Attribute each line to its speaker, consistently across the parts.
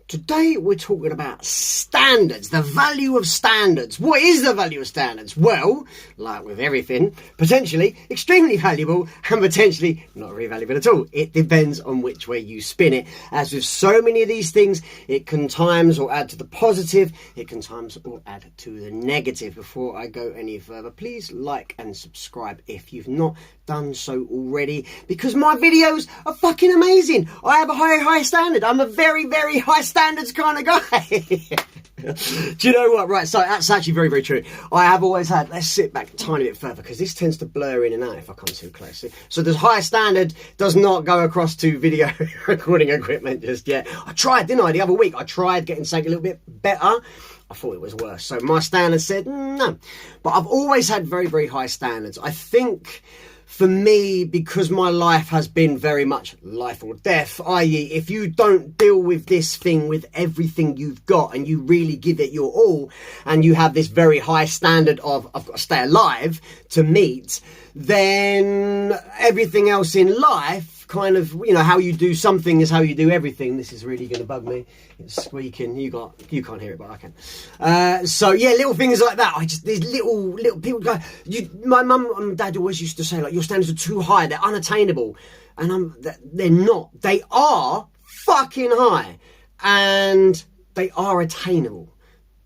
Speaker 1: Today we're talking about standards, the value of standards. What is the value of standards? Well, like with everything, potentially extremely valuable and potentially not very valuable at all. It depends on which way you spin it. As with so many of these things, it can times or add to the positive, it can times or add to the negative. Before I go any further, please like and subscribe if you've not done so already, because my videos are fucking amazing. I have a high standard. I'm a very, very high standards kind of guy. Do you know what? Right, so that's actually very, very true. I have always had, let's sit back a tiny bit further because this tends to blur in and out if I come too close. So the high standard does not go across to video recording equipment just yet. I tried, didn't I, the other week? I tried getting something a little bit better. I thought it was worse. So my standards said no. But I've always had very, very high standards. I think for me, because my life has been very much life or death, i.e. if you don't deal with this thing with everything you've got and you really give it your all and you have this very high standard of I've got to stay alive to meet, then everything else in life kind of, you know, how you do something is how you do everything. This is really going to bug me. It's squeaking. You can't hear it, but I can. So yeah, little things like that. These little people go. My mum and dad always used to say, like, your standards are too high. They're unattainable, and they're not. They are fucking high, and they are attainable.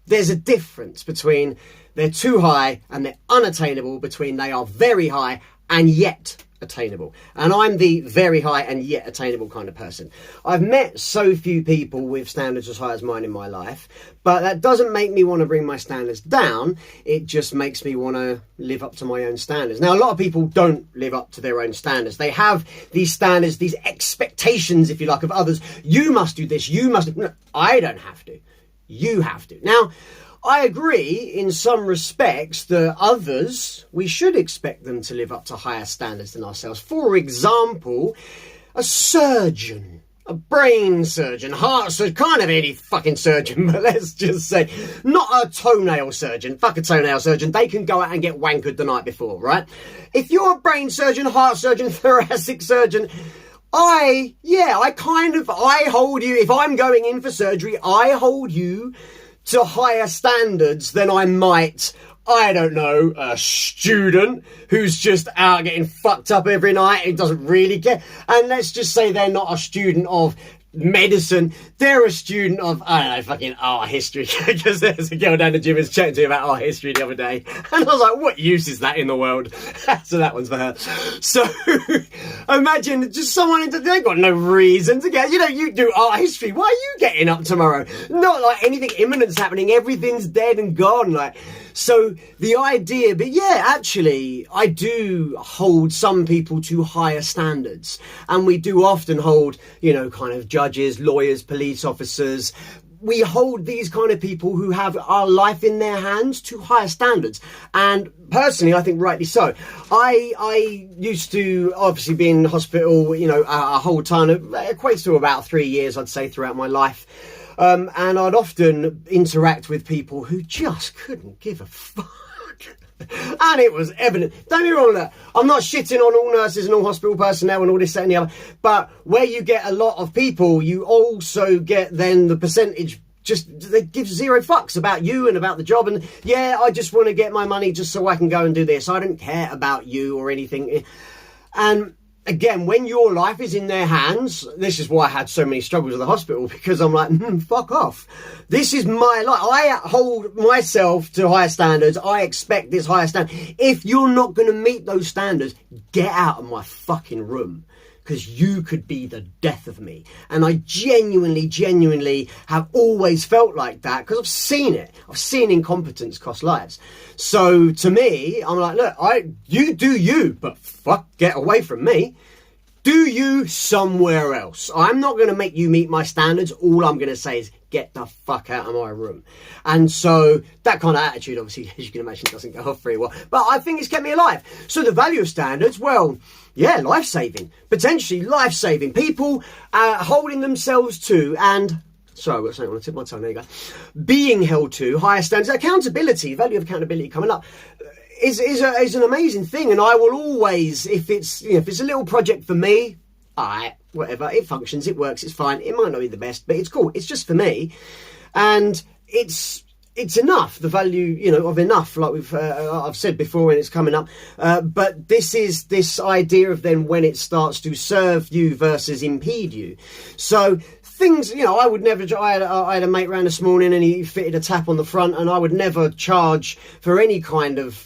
Speaker 1: There's a difference between they're too high and they're unattainable, between they are very high and yet attainable. And I'm the very high and yet attainable kind of person. I've met so few people with standards as high as mine in my life, but that doesn't make me want to bring my standards down. It just makes me want to live up to my own standards. Now, a lot of people don't live up to their own standards. They have these standards, these expectations, if you like, of others. You must do this. You must. No, I don't have to. You have to. Now, I agree in some respects that others, we should expect them to live up to higher standards than ourselves. For example, a surgeon, a brain surgeon, heart surgeon, kind of any fucking surgeon, but let's just say not a toenail surgeon. Fuck a toenail surgeon. They can go out and get wankered the night before, right? If you're a brain surgeon, heart surgeon, thoracic surgeon, I hold you, if I'm going in for surgery, I hold you to higher standards than I might, I don't know, a student who's just out getting fucked up every night and doesn't really care. And let's just say they're not a student of medicine, they're a student of, I don't know, fucking art history, because there's a girl down the gym who's chatting to me about art history the other day, and I was like, what use is that in the world? So that one's for her. So imagine just someone, they've got no reason to get, you know, you do art history, why are you getting up tomorrow? Not like anything imminent's happening, everything's dead and gone, like. So the idea, but yeah, actually, I do hold some people to higher standards. And we do often hold, you know, kind of judges, lawyers, police officers. We hold these kind of people who have our life in their hands to higher standards. And personally, I think rightly so. I used to obviously be in hospital, you know, a whole ton of, equates to about 3 years, I'd say, throughout my life. And I'd often interact with people who just couldn't give a fuck. And it was evident. Don't be wrong that I'm not shitting on all nurses and all hospital personnel and all this, that and the other. But where you get a lot of people, you also get then the percentage just, they give zero fucks about you and about the job. And yeah, I just want to get my money just so I can go and do this. I don't care about you or anything. And again, when your life is in their hands, this is why I had so many struggles at the hospital, because I'm like, fuck off. This is my life. I hold myself to higher standards. I expect this higher standard. If you're not going to meet those standards, get out of my fucking room, because you could be the death of me. And I genuinely have always felt like that, because I've seen it. I've seen incompetence cost lives. So to me, I'm like, look, you do you, but fuck, get away from me. Do you somewhere else. I'm not going to make you meet my standards. All I'm going to say is get the fuck out of my room. And so that kind of attitude, obviously, as you can imagine, doesn't go off very well. But I think it's kept me alive. So the value of standards, well, yeah, life-saving. Potentially life-saving. People holding themselves to, and sorry, I've got something on the tip of my tongue, there you go. Being held to higher standards. Accountability, value of accountability coming up, is an amazing thing. And I will always, if it's a little project for me, alright, whatever, it functions, it works, it's fine, it might not be the best, but it's cool, it's just for me. And it's enough, the value, you know, of enough, like I've said before, and it's coming up. But this is this idea of then when it starts to serve you versus impede you. So things, you know, I would never, I had a mate round this morning and he fitted a tap on the front, and I would never charge for any kind of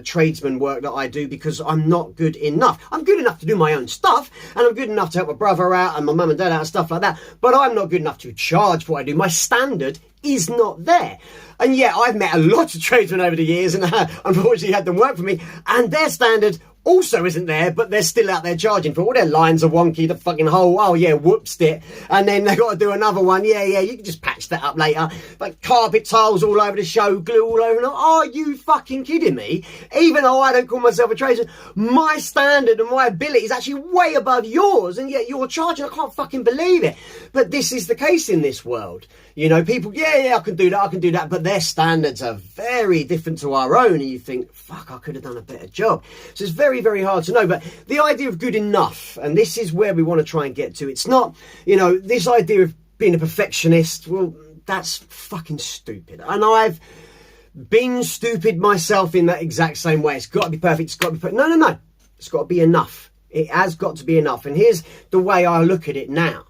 Speaker 1: tradesman work that I do, because I'm not good enough. I'm good enough to do my own stuff, and I'm good enough to help my brother out and my mum and dad out and stuff like that, but I'm not good enough to charge for what I do. My standard is not there. And yet I've met a lot of tradesmen over the years, and unfortunately had them work for me, and their standard also isn't there, but they're still out there charging for all their lines are wonky, the fucking hole, oh yeah, whoopsed it, and then they got to do another one, yeah, you can just patch that up later, like carpet tiles all over the show, glue all over, and are you fucking kidding me? Even though I don't call myself a tradesman, my standard and my ability is actually way above yours, and yet you're charging. I can't fucking believe it. But this is the case in this world. You know, people, yeah, I can do that, but their standards are very different to our own, and you think, fuck, I could have done a better job. So it's very, very hard to know. But the idea of good enough, and this is where we want to try and get to, it's not, you know, this idea of being a perfectionist, well, that's fucking stupid. And I've been stupid myself in that exact same way. It's got to be perfect, it's got to be perfect. No. It's got to be enough. It has got to be enough. And here's the way I look at it now.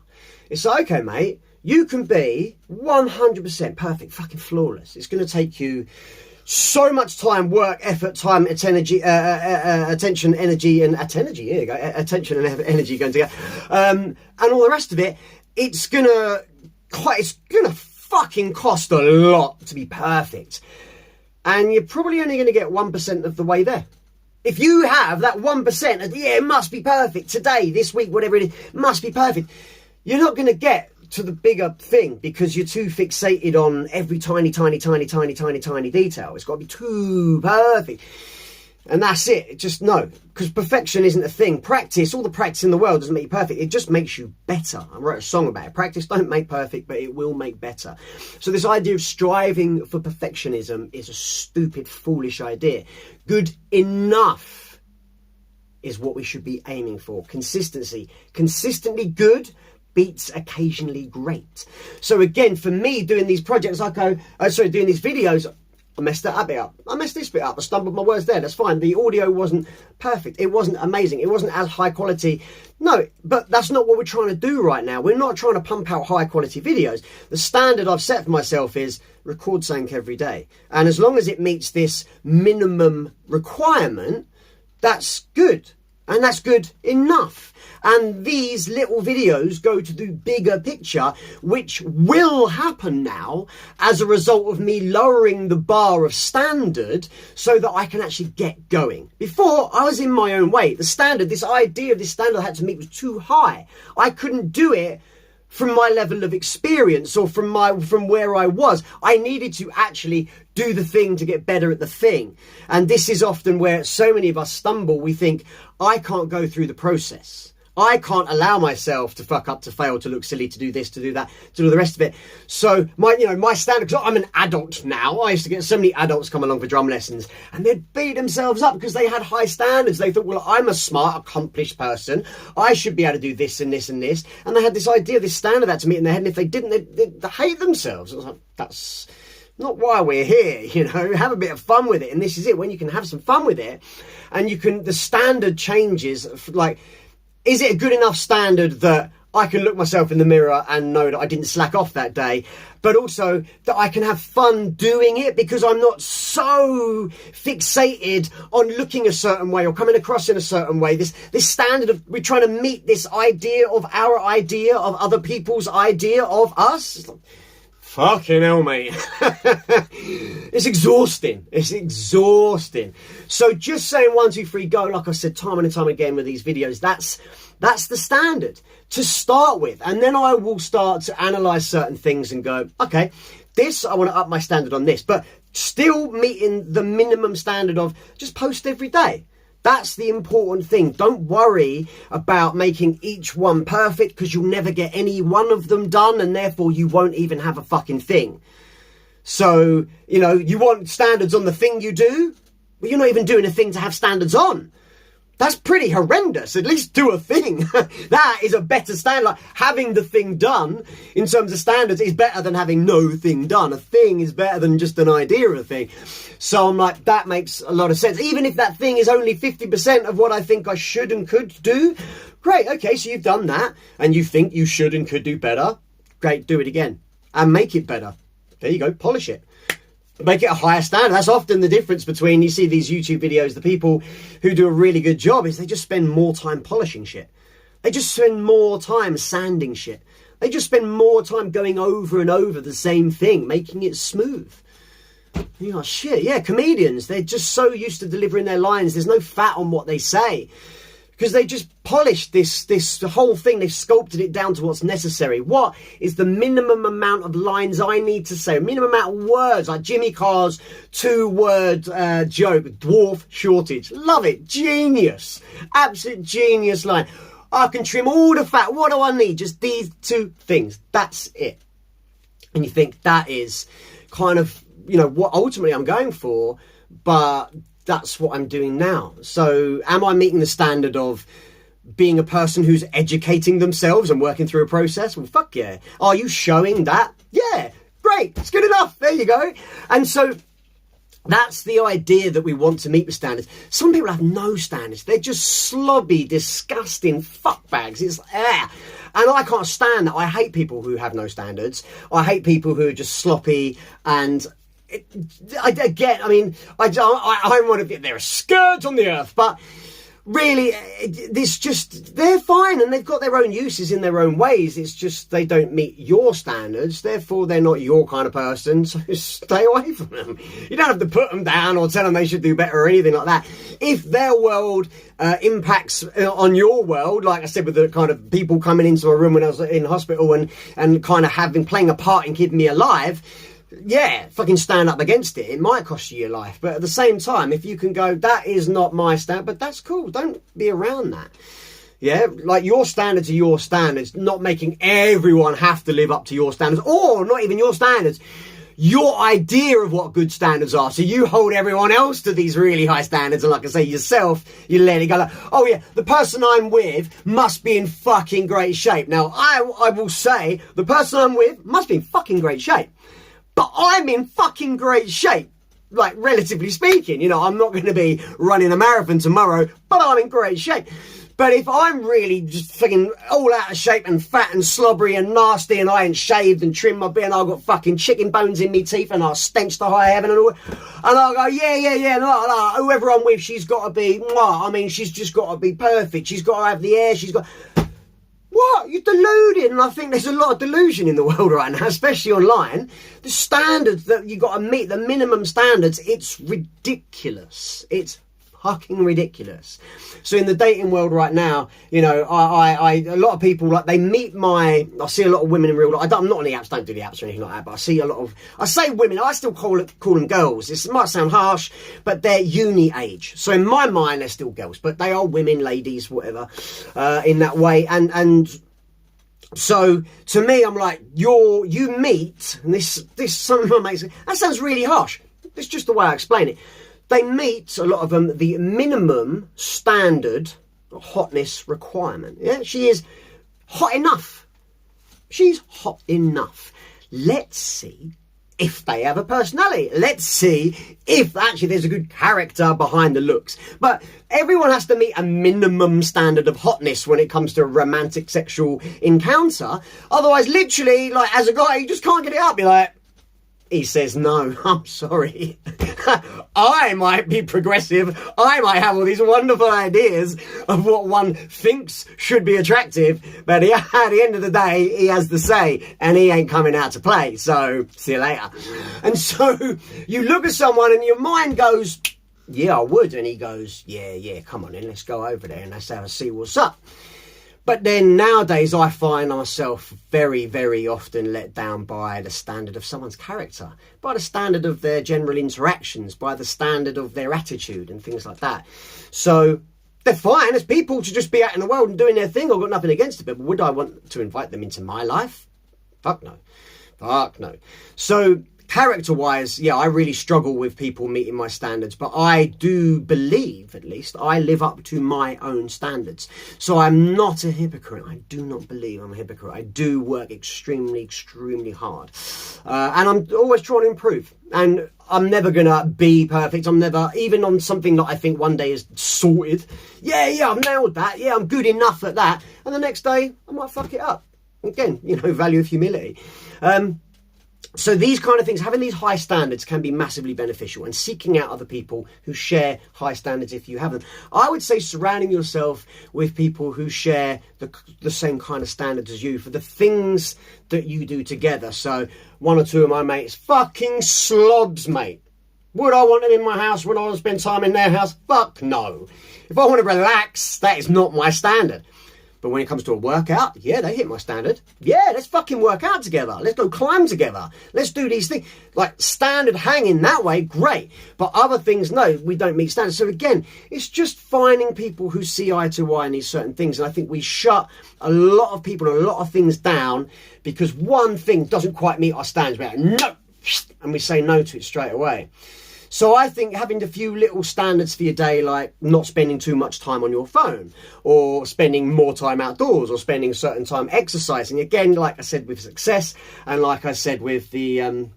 Speaker 1: It's like, okay, mate, you can be 100% perfect, fucking flawless. It's going to take you so much time, work, effort, time, energy, attention, energy, and energy. Here you go, attention and energy going together, and all the rest of it. It's gonna fucking cost a lot to be perfect, and you're probably only going to get 1% of the way there. If you have that 1%, yeah, it must be perfect today, this week, whatever it is, must be perfect. You're not going to get to the bigger thing because you're too fixated on every tiny detail. It's got to be too perfect. And that's it. Just no, because perfection isn't a thing. Practice, all the practice in the world doesn't make you perfect. It just makes you better. I wrote a song about it. Practice don't make perfect, but it will make better. So this idea of striving for perfectionism is a stupid, foolish idea. Good enough is what we should be aiming for. Consistency. Consistently good beats occasionally great. So again, for me, doing these projects, doing these videos, I messed that bit up. I messed this bit up. I stumbled my words there. That's fine. The audio wasn't perfect. It wasn't amazing. It wasn't as high quality. No, but that's not what we're trying to do right now. We're not trying to pump out high quality videos. The standard I've set for myself is record something every day. And as long as it meets this minimum requirement, that's good. And that's good enough. And these little videos go to the bigger picture, which will happen now as a result of me lowering the bar of standard so that I can actually get going. Before, I was in my own way. The standard, this idea of this standard I had to meet was too high. I couldn't do it from my level of experience or from where I was. I needed to actually do the thing to get better at the thing. And this is often where so many of us stumble. We think, I can't go through the process. I can't allow myself to fuck up, to fail, to look silly, to do this, to do that, to do the rest of it. So my standard, because I'm an adult now, I used to get so many adults come along for drum lessons and they'd beat themselves up because they had high standards. They thought, well, I'm a smart, accomplished person. I should be able to do this and this and this. And they had this idea, this standard that to meet in their head. And if they didn't, they'd hate themselves. I was like, that's not why we're here, have a bit of fun with it. And this is it, when you can have some fun with it and the standard changes, like, is it a good enough standard that I can look myself in the mirror and know that I didn't slack off that day, but also that I can have fun doing it because I'm not so fixated on looking a certain way or coming across in a certain way. This standard of, we're trying to meet this idea of our idea of other people's idea of us. Fucking hell, mate. It's exhausting. So just saying 1, 2, 3, go, like I said time and time again with these videos, that's the standard to start with. And then I will start to analyse certain things and go, okay, this, I want to up my standard on this, but still meeting the minimum standard of just post every day. That's the important thing. Don't worry about making each one perfect because you'll never get any one of them done and therefore you won't even have a fucking thing. So, you want standards on the thing you do, but you're not even doing a thing to have standards on. That's pretty horrendous. At least do a thing. That is a better standard. Like, having the thing done in terms of standards is better than having no thing done. A thing is better than just an idea of a thing. So I'm like, that makes a lot of sense. Even if that thing is only 50% of what I think I should and could do. Great. Okay, so you've done that and you think you should and could do better. Great. Do it again and make it better. There you go. Polish it. Make it a higher standard. That's often the difference between, you see these YouTube videos, the people who do a really good job is they just spend more time polishing shit. They just spend more time sanding shit. They just spend more time going over and over the same thing, making it smooth. You're like, shit, yeah, comedians, they're just so used to delivering their lines. There's no fat on what they say. Because they just polished this whole thing. They've sculpted it down to what's necessary. What is the minimum amount of lines I need to say? Minimum amount of words, like Jimmy Carr's 2-word joke, dwarf shortage. Love it. Genius. Absolute genius line. I can trim all the fat. What do I need? Just these 2 things. That's it. And you think that is kind of, you know, what ultimately I'm going for, but that's what I'm doing now. So am I meeting the standard of being a person who's educating themselves and working through a process? Well, fuck yeah. Are you showing that? Yeah, great. It's good enough. There you go. And so that's the idea, that we want to meet the standards. Some people have no standards. They're just slobby, disgusting fuckbags. It's and I can't stand that. I hate people who have no standards. I hate people who are just sloppy and I'm one of they're a scourge on the earth, but really, they're fine and they've got their own uses in their own ways. It's just they don't meet your standards, therefore they're not your kind of person, so stay away from them. You don't have to put them down or tell them they should do better or anything like that. If their world impacts on your world, like I said, with the kind of people coming into a room when I was in hospital and kind of playing a part in keeping me alive, yeah, fucking stand up against it. It might cost you your life. But at the same time, if you can go, that is not my standard, but that's cool. Don't be around that. Yeah, like your standards are your standards, not making everyone have to live up to your standards, or not even your standards, your idea of what good standards are. So you hold everyone else to these really high standards, and like I say, yourself, you let it go like, oh yeah, the person I'm with must be in fucking great shape. Now, I will say, the person I'm with must be in fucking great shape. But I'm in fucking great shape, like, relatively speaking. You know, I'm not going to be running a marathon tomorrow, but I'm in great shape. But if I'm really just fucking all out of shape and fat and slobbery and nasty and I ain't shaved and trimmed my beard and I've got fucking chicken bones in me teeth and I stench to high heaven and all, and I'll go, yeah, no, whoever I'm with, she's got to be, she's just got to be perfect. She's got to have the hair, she's got... What? You're deluded. And I think there's a lot of delusion in the world right now, especially online. The standards that you got to meet, the minimum standards, it's ridiculous. It's fucking ridiculous. So in the dating world right now, you know, a lot of people, like, they meet I see a lot of women in real life. I'm not on the apps, don't do the apps or anything like that, but I see a lot of, I say women, I still call them girls. This might sound harsh, but they're uni age. So in my mind, they're still girls, but they are women, ladies, whatever, in that way. And so to me, I'm like, you meet, and this somehow makes it, that sounds really harsh. It's just the way I explain it. They meet, a lot of them, the minimum standard hotness requirement. Yeah, she is hot enough. She's hot enough. Let's see if they have a personality. Let's see if actually there's a good character behind the looks. But everyone has to meet a minimum standard of hotness when it comes to a romantic sexual encounter. Otherwise, literally, like, as a guy, you just can't get it up. You're like, he says no, I'm sorry. I might be progressive. I might have all these wonderful ideas of what one thinks should be attractive. But at the end of the day, he has the say and he ain't coming out to play. So see you later. And so you look at someone and your mind goes, yeah, I would. And he goes, yeah, come on then, let's go over there and let's have a see what's up. But then nowadays I find myself very, very often let down by the standard of someone's character, by the standard of their general interactions, by the standard of their attitude and things like that. So they're fine as people to just be out in the world and doing their thing. I've got nothing against it, but would I want to invite them into my life? Fuck no. So Character-wise, yeah, I really struggle with people meeting my standards, but I do believe, at least, I live up to my own standards. So I'm not a hypocrite. I do not believe I'm a hypocrite. I do work extremely, extremely hard. And I'm always trying to improve. And I'm never going to be perfect. I'm never, even on something that I think one day is sorted. Yeah, I've nailed that. Yeah, I'm good enough at that. And the next day, I might fuck it up. Again, value of humility. So these kind of things, having these high standards can be massively beneficial, and seeking out other people who share high standards if you have them. I would say surrounding yourself with people who share the same kind of standards as you for the things that you do together. So one or two of my mates, fucking slobs, mate. Would I want them in my house? Would I want to spend time in their house? Fuck no. If I want to relax, that is not my standard. But when it comes to a workout, yeah, they hit my standard. Yeah, let's fucking work out together. Let's go climb together. Let's do these things. Like, standard hanging that way, great. But other things, no, we don't meet standards. So again, it's just finding people who see eye to eye in these certain things. And I think we shut a lot of people and a lot of things down because one thing doesn't quite meet our standards. We're like, no, and we say no to it straight away. So I think having a few little standards for your day, like not spending too much time on your phone, or spending more time outdoors, or spending a certain time exercising. Again, like I said with success, and like I said with the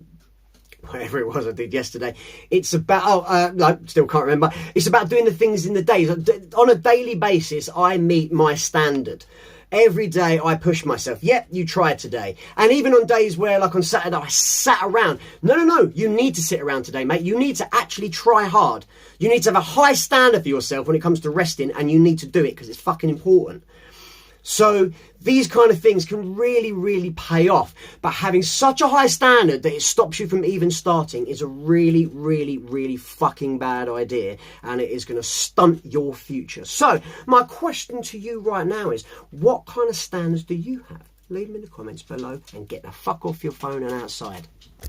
Speaker 1: whatever it was I did yesterday, it's about I still can't remember. It's about doing the things in the days on a daily basis. I meet my standard. Every day I push myself. Yep, you tried today. And even on days where, like on Saturday, I sat around. No. You need to sit around today, mate. You need to actually try hard. You need to have a high standard for yourself when it comes to resting, and you need to do it because it's fucking important. So these kind of things can really, really pay off. But having such a high standard that it stops you from even starting is a really, really, really fucking bad idea. And it is going to stunt your future. So my question to you right now is, what kind of standards do you have? Leave them in the comments below and get the fuck off your phone and outside.